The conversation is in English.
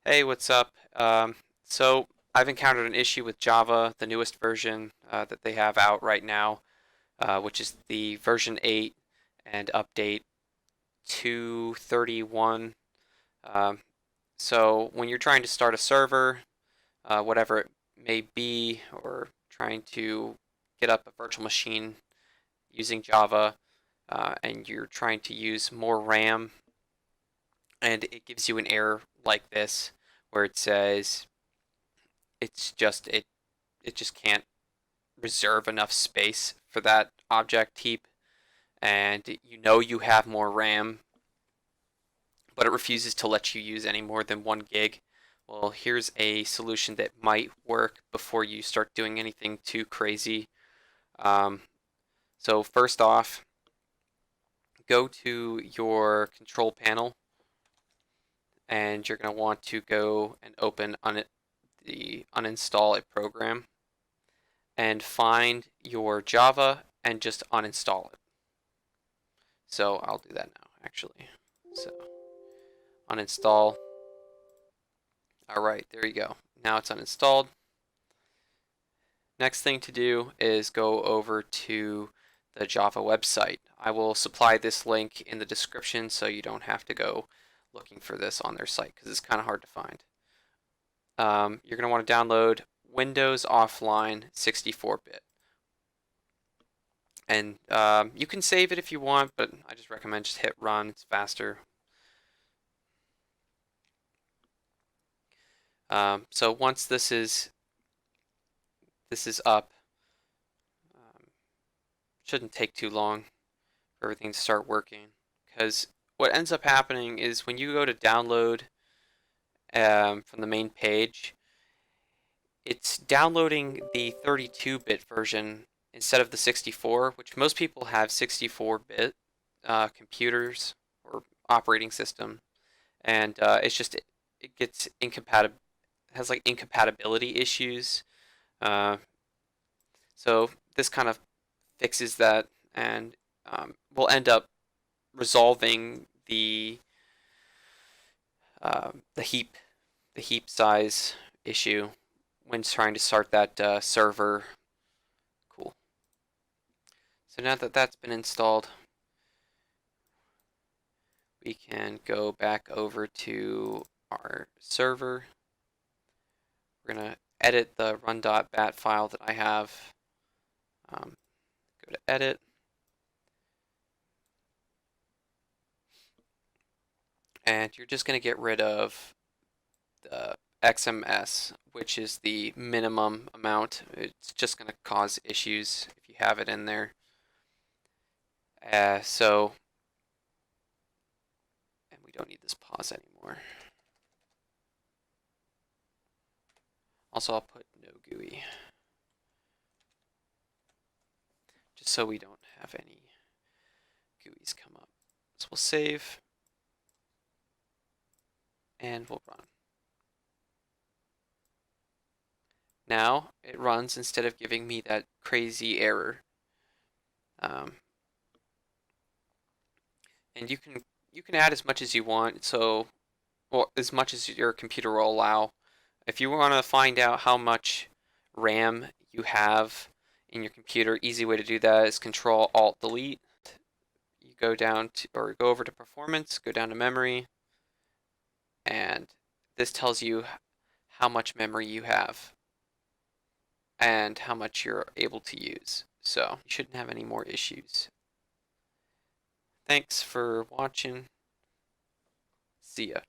Hey, what's up? So I've encountered an issue with Java, the newest version that they have out right now, which is the version 8 and update 231. Um, so when you're trying to start a server, whatever it may be, or trying to get up a virtual machine using Java, and you're trying to use more RAM, and it gives you an error like this, where it says it just can't reserve enough space for that object heap, and you know you have more RAM, but it refuses to let you use any more than 1 gig. Well, here's a solution that might work before you start doing anything too crazy. Um, so first off, go to your control panel, and you're going to want to go and open the uninstall a program, and find your Java and just uninstall it. So I'll do that now, actually. So uninstall. All right, there you go. Now it's uninstalled. Next thing to do is go over to the Java website. I will supply this link in the description so you don't have to go looking for this on their site because it's kind of hard to find. You're going to want to download Windows Offline 64-bit. And you can save it if you want, but I just recommend just hit run. It's faster. So once this is up, um, shouldn't take too long for everything to start working. Because what ends up happening is when you go to download from the main page, it's downloading the 32-bit version instead of the 64, which most people have 64-bit computers or operating system, and it gets incompatible, has like incompatibility issues. Uh, so this kind of fixes that, and we'll end up resolving the heap size issue when trying to start that server. Cool. So now that that's been installed, we can go back over to our server. We're gonna edit the run.bat file that I have. Go to edit. And you're just going to get rid of the XMS, which is the minimum amount. It's just going to cause issues if you have it in there. So, and we don't need this pause anymore. Also, I'll put no GUI, just so we don't have any GUIs come up. So we'll save, and we'll run. Now it runs instead of giving me that crazy error. And you can add as much as you want, so well, as much as your computer will allow. If you want to find out how much RAM you have in your computer, easy way to do that is Control Alt Delete. You go down to, or go over to Performance, go down to Memory, and this tells you how much memory you have and how much you're able to use. So you shouldn't have any more issues. Thanks for watching. See ya.